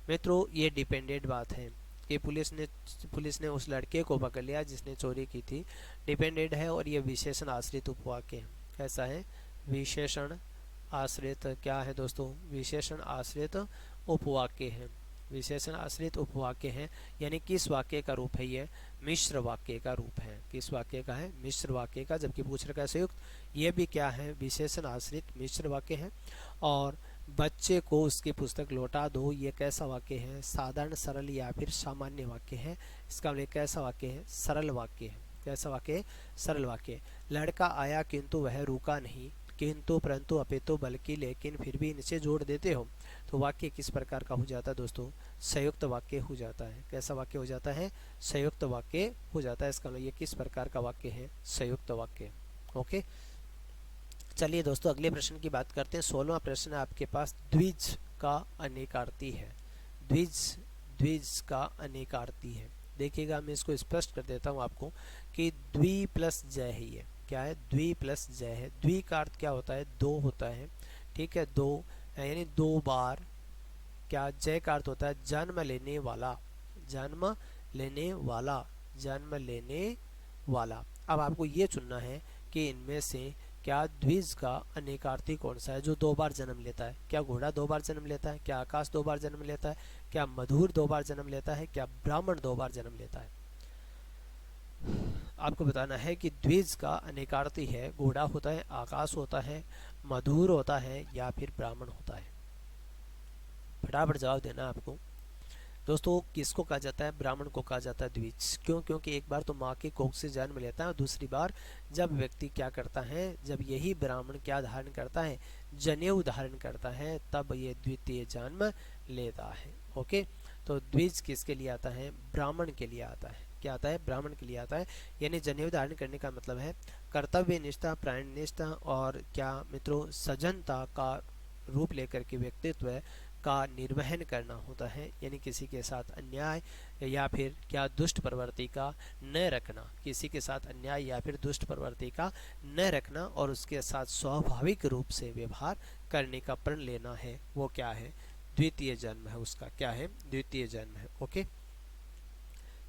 मित्रों ये डिपेंडेंट बात है कि पुलिस ने उस लड़के को पकड़ लिया जिसने चोरी की थी, डिपेंडेंट है, और ये विशेषण आश्रित उपवाक्य है। कैसा है, विशेषण आश्रित क्या है दोस्तों, विशेषण आश्रित उपवाक्य है, विशेषण आश्रित उपवाक्य है। यानी किस वाक्य का रूप है ये, मिश्र वाक्य का रूप है। किस वाक्य का है, मिश्र वाक्य का। जबकि पूछ रखा है संयुक्त, ये भी क्या है, विशेषण आश्रित मिश्र वाक्य है। और बच्चे को उसकी पुस्तक लौटा दो, ये कैसा वाक्य है, साधारण सरल या फिर सामान्य वाक्य है। इसका मतलब कैसा वाक्य है, सरल वाक्य है। कैसा वाक्य है, सरल वाक्य। लड़का आया किंतु वह रुका नहीं, किंतु परंतु अपितु बल्कि लेकिन फिर भी इनसे जोड़ देते हो तो वाक्य किस प्रकार का हो जाता है दोस्तों, संयुक्त वाक्य हो जाता है। कैसा वाक्य हो जाता है, संयुक्त वाक्य हो जाता है। इसका मतलब ये किस प्रकार का वाक्य है, संयुक्त वाक्य। ओके, चलिए दोस्तों अगले प्रश्न की बात करते हैं। 16वां प्रश्न आपके पास द्विज का अनेकार्थी है। द्विज का अनेकार्थी है। देखिएगा मैं इसको स्पष्ट कर देता हूँ आपको कि द्वि प्लस जय है। ये क्या है, द्वि प्लस जय है। द्वि का अर्थ क्या होता है, दो होता है। ठीक है, दो यानी दो बार। क्या, जय का अर्थ होता है जन्म लेने वाला, जन्म लेने वाला, जन्म लेने वाला। अब आपको ये चुनना है कि इनमें से क्या द्विज का अनेकार्थी कौन सा है जो दो बार जन्म लेता है। क्या घोड़ा दो बार जन्म लेता है, क्या आकाश दो बार जन्म लेता है, क्या मधुर दो बार जन्म लेता है, क्या ब्राह्मण दो बार जन्म लेता है। आपको बताना है कि द्विज का अनेकार्थी है, घोड़ा होता है, आकाश होता है, मधुर होता है, या फिर ब्राह्मण होता है। फटाफट जवाब देना आपको दोस्तों। किसको कहा जाता है, ब्राह्मण को कहा जाता है द्विज। क्यों, क्योंकि एक बार तो माँ के कोख से जन्म लेता है और दूसरी बार जब व्यक्ति क्या करता है, जब यही ब्राह्मण क्या धारण करता है, जनेऊ धारण करता है, तब ये द्वितीय जन्म लेता है। ओके, तो द्विज किसके लिए आता है, ब्राह्मण के लिए आता है। क्या आता है, ब्राह्मण के लिए आता है। यानी जनेऊ धारण करने का मतलब है कर्तव्य निष्ठा, प्राण निष्ठा और क्या मित्रों सजनता का रूप लेकर के व्यक्तित्व का निर्वहन करना होता है। यानी किसी के साथ अन्याय या फिर क्या दुष्ट प्रवृत्ति का न रखना, किसी के साथ अन्याय या फिर दुष्ट प्रवृत्ति का न रखना और उसके साथ स्वाभाविक रूप से व्यवहार करने का प्रण लेना है, वो क्या है, द्वितीय जन्म है। उसका क्या है, द्वितीय जन्म है। ओके,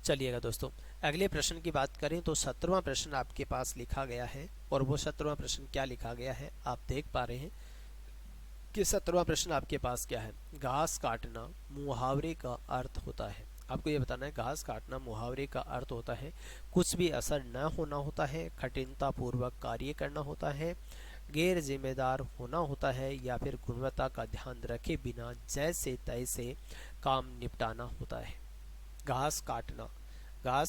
चलिएगा दोस्तों अगले प्रश्न की बात करें तो 17वां प्रश्न आपके पास लिखा गया है। और वो 17वां प्रश्न क्या लिखा गया है, आप देख पा रहे हैं कि 17वां प्रश्न आपके पास क्या है, घास काटना मुहावरे का अर्थ होता है। आपको ये बताना है घास काटना मुहावरे का अर्थ होता है कुछ भी असर न होना होता है, कठिनता पूर्वक कार्य करना होता है, गैर जिम्मेदार होना होता है, या फिर गुणवत्ता का ध्यान रखे बिना जैसे तैसे काम निपटाना होता है। घास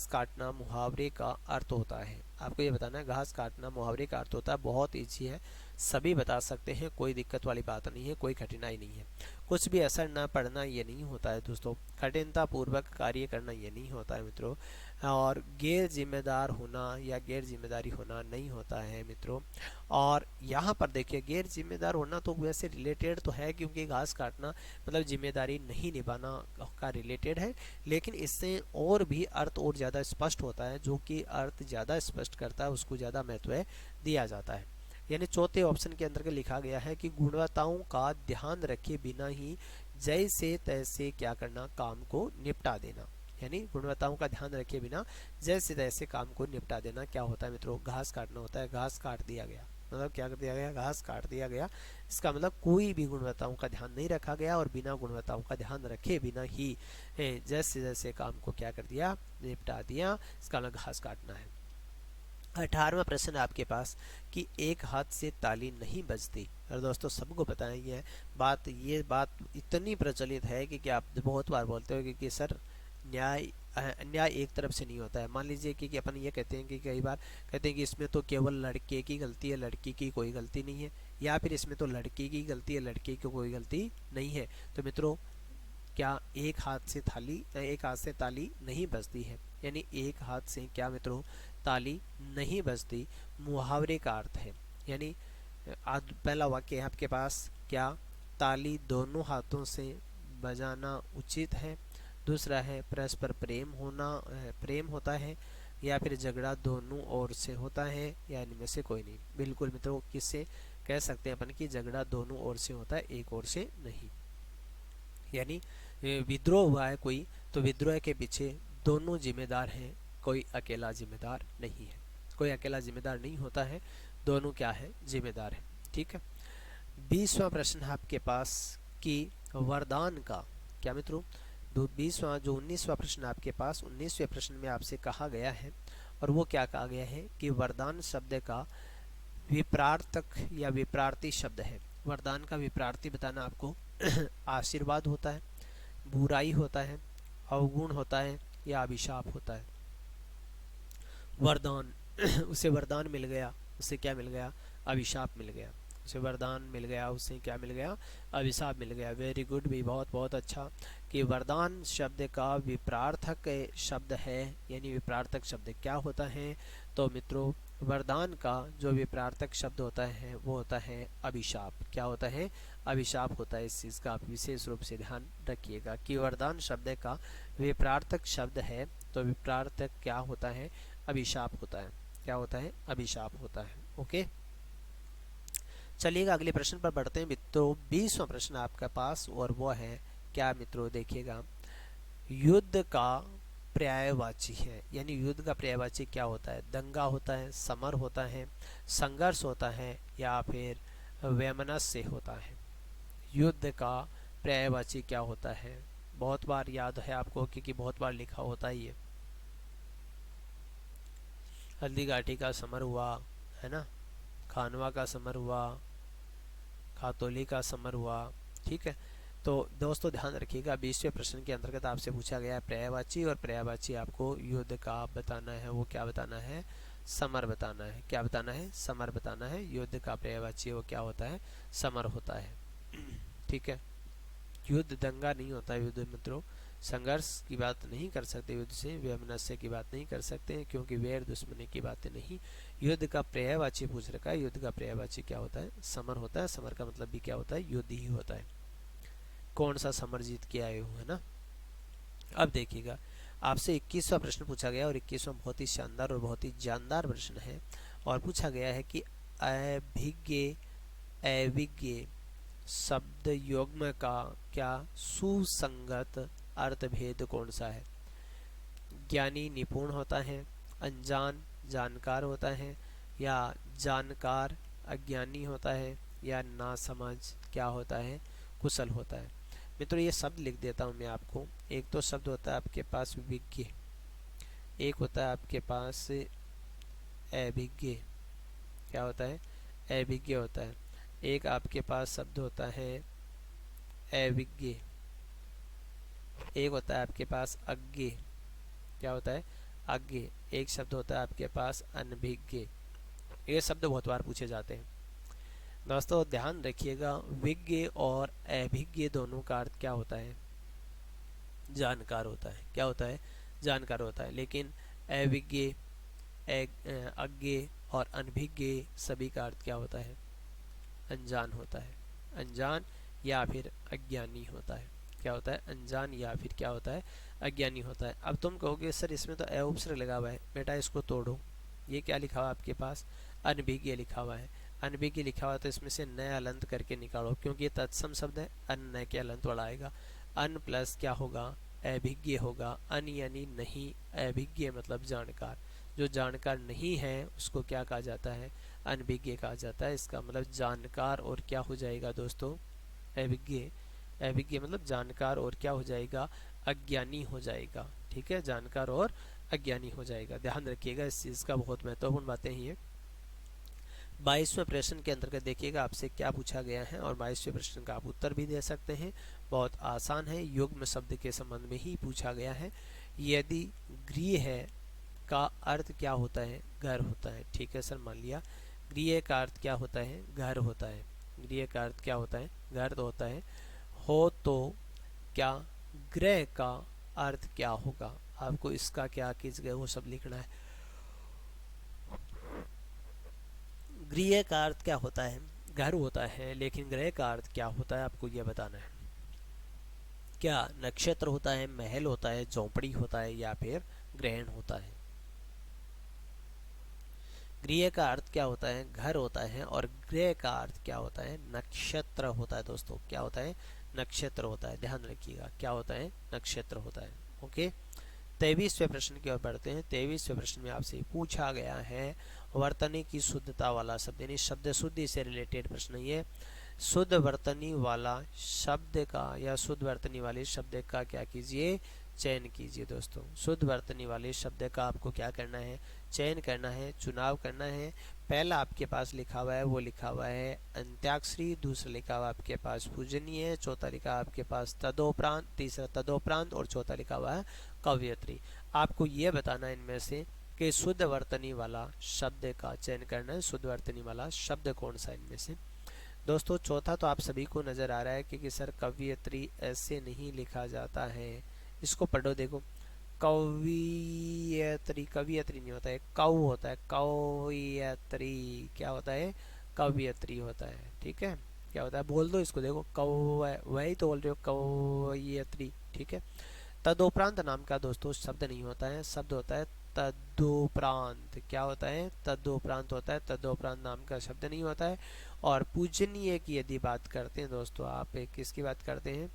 काटना मुहावरे का अर्थ होता है। आपको ये बताना है घास काटना मुहावरे का अर्थ होता है। बहुत ईजी है, सभी बता सकते हैं, कोई दिक्कत वाली बात नहीं है, कोई कठिनाई नहीं है। कुछ भी असर न पड़ना ये नहीं होता है दोस्तों, कठिनता पूर्वक कार्य करना ये नहीं होता है मित्रों, और गैर जिम्मेदार होना या गैर जिम्मेदारी होना नहीं होता है मित्रों। और यहाँ पर देखिए गैर जिम्मेदार होना तो वैसे रिलेटेड तो है, क्योंकि घास काटना मतलब जिम्मेदारी नहीं निभाना का रिलेटेड है, लेकिन इससे और भी अर्थ और ज़्यादा स्पष्ट होता है। जो कि अर्थ ज़्यादा स्पष्ट करता है उसको ज़्यादा महत्व दिया जाता है। यानी चौथे ऑप्शन के अंदर लिखा गया है कि गुणवत्ताओं का ध्यान रखे बिना ही जैसे तैसे क्या करना, काम को निपटा देना। यानी गुणवत्ताओं का ध्यान रखे बिना जैसे तैसे काम को निपटा देना क्या होता है मित्रों, घास काटना होता है। घास काट दिया गया मतलब क्या कर दिया गया, घास काट दिया गया। इसका मतलब कोई भी गुणवत्ताओं का ध्यान नहीं रखा गया और बिना गुणवत्ताओं का ध्यान रखे बिना ही जैसे जैसे काम को क्या कर दिया, निपटा दिया। इसका मतलब घास काटना है। 18वां प्रश्न आपके पास कि एक हाथ से ताली नहीं बजती। और दोस्तों सबको पता है ये बात इतनी प्रचलित है कि आप बहुत बार बोलते हो कि सर न्याय एक तरफ से नहीं होता है। मान लीजिए कि अपन ये कहते हैं कि कई बार कहते हैं कि इसमें तो केवल लड़के की गलती है, लड़की की कोई गलती नहीं है, या फिर इसमें तो लड़की की गलती है, लड़के की कोई गलती नहीं है। तो मित्रों क्या एक हाथ से ताली नहीं बजती है, यानी एक हाथ से क्या मित्रों ताली नहीं बजती मुहावरे का अर्थ है। यानी आज पहला वाक्य है आपके पास, क्या ताली दोनों हाथों से बजाना उचित है। दूसरा है परस्पर प्रेम होता है, या फिर झगड़ा दोनों ओर से होता है, या इनमें से कोई नहीं। बिल्कुल मित्रों किससे कह सकते हैं अपन कि झगड़ा दोनों ओर से होता है, एक ओर से नहीं। यानी विद्रोह हुआ है कोई, तो विद्रोह के पीछे दोनों जिम्मेदार हैं, कोई अकेला जिम्मेदार नहीं है। कोई अकेला जिम्मेदार नहीं होता है, दोनों क्या है, जिम्मेदार है। ठीक है। 20वां प्रश्न है आपके पास कि वरदान का क्या मित्रों, 20वां जो 19वां प्रश्न आपके पास 19वें प्रश्न में आपसे कहा गया है, और वो क्या कहा गया है कि वरदान शब्द का विपरार्थक या विपरार्थी शब्द है। वरदान का विपरार्थी बताना आपको आशीर्वाद होता है, बुराई होता है, अवगुण होता है, या अभिशाप होता है। वरदान उसे वरदान मिल गया, उसे क्या मिल गया, अभिशाप मिल गया। उसे वरदान मिल गया, उसे क्या मिल गया, अभिशाप मिल गया। वेरी गुड भी, बहुत बहुत अच्छा। कि वरदान शब्द का विपरार्थक शब्द है, यानी विपरार्थक शब्द क्या होता है, तो मित्रों वरदान का जो विपरार्थक शब्द होता है वो होता है अभिशाप। क्या होता है, अभिशाप होता है। इस चीज का आप विशेष रूप से ध्यान रखिएगा कि वरदान शब्द का विपरार्थक शब्द है, तो विपरार्थक क्या होता है, अभिशाप होता है। क्या होता है, अभिशाप होता है। ओके, चलिएगा अगले प्रश्न पर बढ़ते हैं मित्रों। 20वां प्रश्न आपके पास, और वो है क्या मित्रों, देखिएगा युद्ध का पर्यायवाची है। यानी युद्ध का पर्यायवाची क्या होता है, दंगा होता है, समर होता है, संघर्ष होता है, या फिर वैमनस्य होता है। युद्ध का पर्यायवाची क्या होता है, बहुत बार याद है आपको क्योंकि बहुत बार लिखा होता ही है। हल्दीघाटी का समर हुआ है ना, खानवा का समर हुआ, खातौली का समर हुआ। ठीक है, तो दोस्तों ध्यान रखिएगा 20वें प्रश्न के अंतर्गत आपसे पूछा गया है पर्यायवाची, और पर्यायवाची आपको युद्ध का बताना है, वो क्या बताना है, समर बताना है। क्या बताना है, समर बताना है। युद्ध का पर्यायवाची वो क्या होता है, समर होता है। ठीक है, युद्ध दंगा नहीं होता है। युद्ध मित्रों संघर्ष की बात नहीं कर सकते, युद्ध से वैमनस्य की बात नहीं कर सकते, क्योंकि वैर दुश्मनी की बातें नहीं। युद्ध का पर्यायवाची पूछ रखा है, युद्ध का पर्यायवाची क्या होता है, समर होता है। समर का मतलब भी क्या होता है, युद्ध ही होता है। कौन सा समर जीत के आए हो, है ना। अब देखिएगा आपसे 21वां प्रश्न पूछा गया, और 21वां बहुत ही शानदार और बहुत ही जानदार प्रश्न है। और पूछा गया है कि अभिज्ञ अविज्ञ शब्द युग्म का क्या सुसंगत अर्थभेद कौन सा है। ज्ञानी निपुण होता है, अनजान जानकार होता है, या जानकार अज्ञानी होता है, या नासमझ क्या होता है, कुशल होता है। मित्रों ये शब्द लिख देता हूँ मैं आपको। एक तो शब्द होता है आपके पास विज्ञ, एक होता है आपके पास अभिज्ञ। क्या होता है, अभिज्ञ होता है। एक आपके पास शब्द होता है अविज्ञ, एक होता है आपके पास अज्ञ। क्या होता है, अज्ञ। एक शब्द होता है आपके पास अनभिज्ञ। ये शब्द बहुत बार पूछे जाते हैं। दोस्तों ध्यान रखिएगा विज्ञ और अभिज्ञ दोनों का अर्थ क्या होता है, जानकार होता है। क्या होता है, जानकार होता है। लेकिन अविज्ञ, अज्ञ और अनभिज्ञ सभी का अर्थ क्या होता है, अनजान होता है। अनजान या फिर अज्ञानी होता है। क्या होता है, अनजान या फिर क्या होता है, अज्ञानी होता है। अब तुम कहोगे सर इसमें तो अ उपसर्ग लगा हुआ है, बेटा इसको तोड़ो। ये क्या लिखा हुआ है आपके पास, अनभिज्ञ लिखा हुआ है। अनभिज्ञ लिखा हुआ तो इसमें से न अलंत करके निकालो, क्योंकि ये तत्सम शब्द है, अन न के अलंत वाला आएगा। अन प्लस क्या होगा, अभिज्ञ होगा। अन यानी नहीं, अभिज्ञ मतलब जानकार, जो जानकार नहीं है उसको क्या कहा जाता है, अनभिज्ञ कहा जाता है। इसका मतलब जानकार और क्या हो जाएगा दोस्तों, अभिज्ञ। अभिज्ञ मतलब जानकार और क्या हो जाएगा, अज्ञानी हो जाएगा। ठीक है, जानकार और अज्ञानी हो जाएगा। ध्यान रखिएगा इस चीज का, बहुत महत्वपूर्ण बातें ही है। 22वें प्रश्न के अंतर्गत देखिएगा आपसे क्या पूछा गया है, और 22वें प्रश्न का आप उत्तर भी दे सकते हैं। बहुत आसान है, युग्म शब्द के संबंध में ही पूछा गया है। यदि गृह है का अर्थ क्या होता है, घर होता है। ठीक है सर, मान लिया गृह का अर्थ क्या होता है, घर होता है। गृह का अर्थ क्या होता है, घर तो होता है। हो तो क्या ग्रह का अर्थ क्या होगा, आपको इसका क्या कीजिएगा वो सब लिखना है। गृह का अर्थ क्या होता है, घर होता है, लेकिन ग्रह का अर्थ क्या होता है आपको यह बताना है। क्या नक्षत्र होता है, महल होता है, झोंपड़ी होता है, या फिर ग्रहण होता है। गृह का अर्थ क्या होता है, घर होता है, और ग्रह का अर्थ क्या होता है, नक्षत्र होता है। दोस्तों क्या होता है, नक्षत्र होता है। ध्यान रखिएगा क्या होता है, नक्षत्र होता है। ओके, 23वें प्रश्न की ओर बढ़ते हैं। 23वें प्रश्न में आपसे पूछा गया है वर्तनी की शुद्धता वाला शब्द, यानी शब्द शुद्धि से रिलेटेड प्रश्न। ये शुद्ध वर्तनी वाला शब्द का या शुद्ध वर्तनी वाले शब्द का क्या कीजिए, चयन कीजिए। दोस्तों शुद्ध वर्तनी वाले शब्द का आपको क्या करना है, चयन करना है, चुनाव करना है। पहला आपके पास लिखा हुआ है, वो लिखा हुआ है अंत्याक्षरी, दूसरा लिखा हुआ आपके पास पूजनीय, चौथा लिखा आपके पास तदोपरांत, तीसरा तदोपरांत, और चौथा लिखा हुआ है कवयत्री। आपको ये बताना है इनमें से कि शुद्ध वर्तनी वाला शब्द का चयन करना है। शुद्ध वर्तनी वाला शब्द कौन सा इनमें से। दोस्तों चौथा तो आप सभी को नजर आ रहा है कि सर कवयत्री ऐसे नहीं लिखा जाता है। इसको पढ़ो, देखो कवयत्री, कवयत्री नहीं होता है, कव होता है, कवयत्री क्या होता है, कवयत्री होता है। ठीक है, क्या होता है, बोल दो इसको, देखो कव, वही तो बोल रहे हो, कवयत्री। ठीक है, तदोपरांत नाम का दोस्तों शब्द नहीं होता है, शब्द होता है तदोपरांत। क्या होता है, तदोपरांत होता है, तदोपरांत नाम का शब्द नहीं होता है। और पूजनीय की यदि बात करते हैं दोस्तों, आप किसकी बात करते हैं,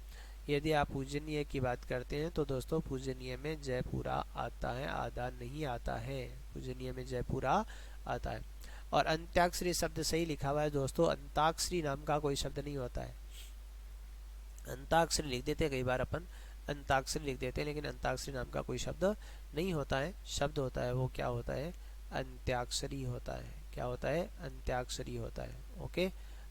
यदि आप पूजनीय की बात करते हैं तो दोस्तों पूजनीय में जय पूरा आता है, आधा नहीं आता है। पूजनीय में जय पूरा आता है। और अंत्याक्षरी शब्द सही लिखा हुआ है दोस्तों, अंताक्षरी नाम का कोई शब्द नहीं होता है। अंताक्षरी लिख देते हैं कई बार अपन, अंताक्षरी लिख देते हैं, लेकिन अंताक्षरी नाम का कोई शब्द नहीं होता है। शब्द होता है वो क्या होता है, अंत्याक्षरी होता है। क्या होता है, अंत्याक्षरी होता है। ओके,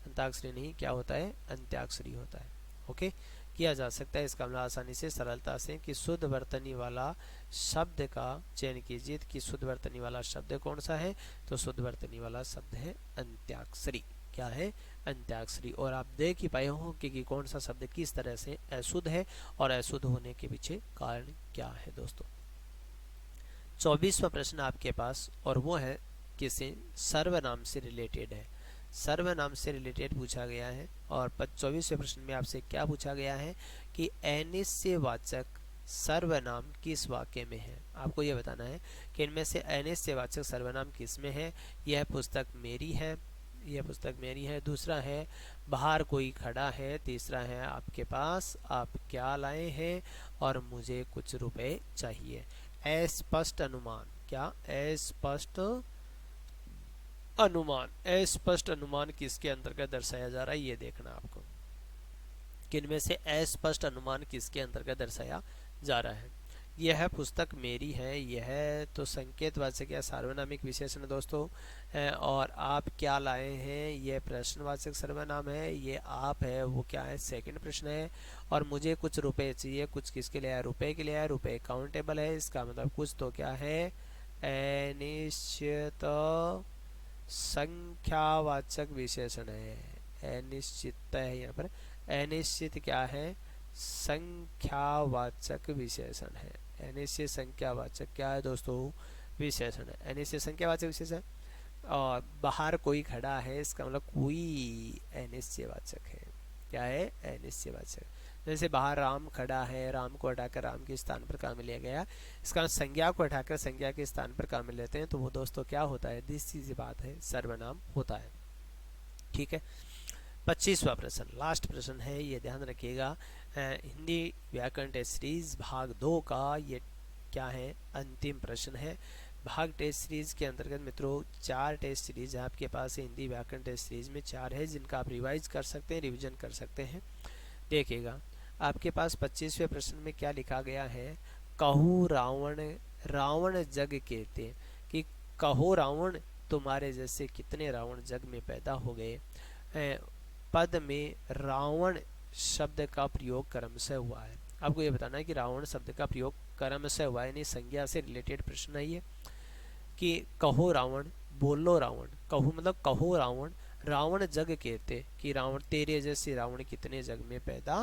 अंताक्षरी नहीं, क्या होता है, अंत्याक्षरी होता है। ओके, किया जा सकता है इसका मतलब आसानी से, सरलता से, कि शुद्ध वर्तनी वाला शब्द का चयन कीजिए कि शुद्ध वर्तनी वाला शब्द कौन सा है। तो शुद्ध वर्तनी वाला शब्द है अंत्याक्षरी। क्या है, अंत्याक्षरी। और आप देख ही पाए हो कि कौन सा शब्द किस तरह से अशुद्ध है और अशुद्ध होने के पीछे कारण क्या है। दोस्तों 24वां प्रश्न आपके पास, और वो है किसी सर्वनाम से रिलेटेड है। सर्वनाम से रिलेटेड पूछा गया है। और 24वें प्रश्न में आपसे क्या पूछा गया है कि अनिश्चयवाचक सर्वनाम किस वाक्य में है। आपको यह बताना है कि इनमें से अनिश्चयवाचक सर्वनाम किस में है। यह पुस्तक मेरी है, यह पुस्तक मेरी है। दूसरा है बाहर कोई खड़ा है। तीसरा है आपके पास आप क्या लाए हैं और मुझे कुछ रुपए चाहिए। अस्पष्ट अनुमान, क्या अस्पष्ट अनुमान, अस्पष्ट अनुमान किसके अंतर्गत दर्शाया जा रहा है, ये देखना आपको कि इनमें से अस्पष्ट अनुमान किसके अंतर्गत दर्शाया जा रहा है। यह पुस्तक मेरी है, यह तो संकेतवाचक या सार्वनामिक विशेषण दोस्तों है। और आप क्या लाए हैं, यह प्रश्नवाचक सर्वनाम है। ये आप है वो क्या है, सेकंड प्रश्न है। और मुझे कुछ रुपए चाहिए, कुछ किसके लिए है, रुपए के लिए है। रुपए काउंटेबल है, इसका मतलब कुछ तो क्या है, अनिश्चित संख्यावाचक विशेषण है। अनिश्चित है यहाँ पर, अनिश्चित क्या है, संख्यावाचक विशेषण है। अनिश्चित संख्यावाचक क्या है दोस्तों, विशेषण है। अनिश्चित संख्यावाचक विशेषण। और बाहर कोई खड़ा है, इसका मतलब कोई अनिश्चयवाचक है। क्या है, अनिश्चयवाचक। जैसे बाहर राम खड़ा है, राम को हटाकर राम के स्थान पर काम में लिया गया। इसका संज्ञा को हटाकर संज्ञा के स्थान पर काम में लेते हैं तो वो दोस्तों क्या होता है, सीधी बात है, सर्वनाम होता है। ठीक है। 25वां प्रश्न, लास्ट प्रश्न है, ये ध्यान रखिएगा। हिंदी व्याकरण टेस्ट सीरीज भाग 2 का ये क्या है, अंतिम प्रश्न है। भाग टेस्ट सीरीज के अंतर्गत मित्रों 4 टेस्ट सीरीज है आपके पास है। हिंदी व्याकरण टेस्ट सीरीज में 4 है जिनका आप रिवाइज कर सकते हैं, रिवीजन कर सकते हैं। देखिएगा आपके पास 25वें प्रश्न में क्या लिखा गया है, कहू रावण रावण जग कहते, कि कहो रावण तुम्हारे जैसे कितने रावण जग में पैदा हो गए। पद में रावण शब्द का प्रयोग कर्म से हुआ है। आपको ये बताना है कि रावण शब्द का प्रयोग कर्म से हुआ है, यानी संज्ञा से रिलेटेड प्रश्न है ये, कि कहो रावण, बोलो रावण, कहू मतलब कहो रावण, रावण जग कहते, कि रावण तेरे जैसे रावण कितने जग में पैदा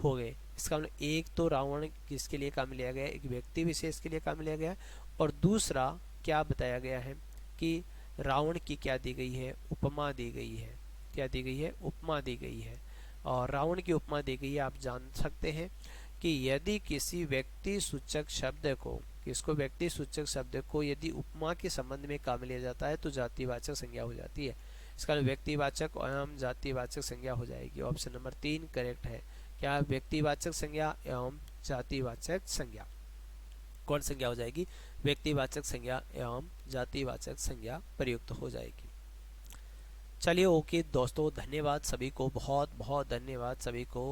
हो गए। इसका मतलब एक तो रावण किसके लिए काम लिया गया है, एक व्यक्ति विशेष के लिए काम लिया गया है, और दूसरा क्या बताया गया है कि रावण की क्या दी गई है, उपमा दी गई है। क्या दी गई है, उपमा दी गई है। और रावण की उपमा दी गई है, आप जान सकते हैं कि यदि किसी व्यक्ति सूचक शब्द को, किसको, व्यक्ति सूचक शब्द को यदि उपमा के संबंध में काम लिया जाता है तो जातिवाचक संज्ञा हो जाती है। इसका व्यक्तिवाचक एवं जातिवाचक संज्ञा हो जाएगी। ऑप्शन नंबर 3 करेक्ट है। क्या, व्यक्तिवाचक संज्ञा एवं जातिवाचक संज्ञा। कौन संज्ञा हो जाएगी, व्यक्तिवाचक संज्ञा एवं जातिवाचक संज्ञा प्रयुक्त हो जाएगी। चलिए ओके दोस्तों, धन्यवाद सभी को, बहुत बहुत धन्यवाद सभी को,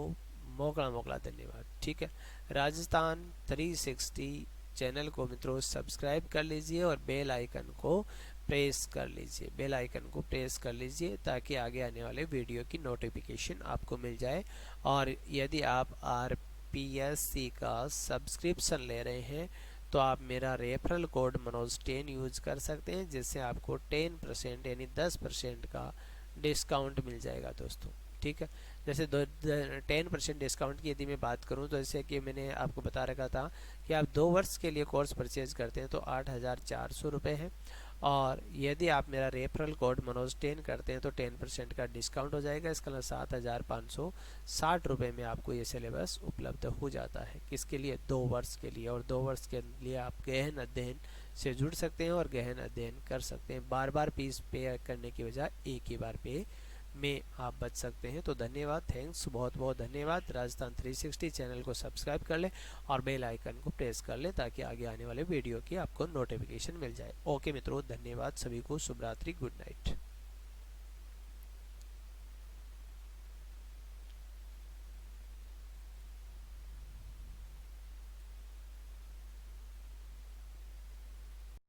मोकला धन्यवाद। ठीक है, राजस्थान 360 चैनल को मित्रों सब्सक्राइब कर लीजिए और बेल आइकन को प्रेस कर लीजिए, बेल आइकन को प्रेस कर लीजिए ताकि आगे आने वाले वीडियो की नोटिफिकेशन आपको मिल जाए। और यदि आप RPSC का सब्सक्रिप्शन ले रहे हैं तो आप मेरा रेफरल कोड मनोज10 यूज कर सकते हैं, जिससे आपको 10% यानी 10% का डिस्काउंट मिल जाएगा दोस्तों। ठीक है, जैसे 10% डिस्काउंट की यदि मैं बात करूं तो जैसे कि मैंने आपको बता रखा था कि आप 2 वर्ष के लिए कोर्स परचेज करते हैं तो 8,400 रुपये है, और यदि आप मेरा रेफरल कोड मनोज10 करते हैं तो 10% का डिस्काउंट हो जाएगा। इसका मतलब 7,560 रुपये में आपको ये सिलेबस उपलब्ध हो जाता है। किसके लिए, 2 वर्ष के लिए। और 2 वर्ष के लिए आप गहन अध्ययन से जुड़ सकते हैं और गहन अध्ययन कर सकते हैं। बार बार फीस पे करने की बजाय एक ही बार पे में आप बच सकते हैं। तो धन्यवाद, थैंक्स, बहुत बहुत धन्यवाद। राजस्थान 360 चैनल को सब्सक्राइब कर लें और बेल आइकन को प्रेस कर लें ताकि आगे आने वाले वीडियो की आपको नोटिफिकेशन मिल जाए। ओके मित्रों, धन्यवाद सभी को, शुभ रात्रि, गुड नाइट।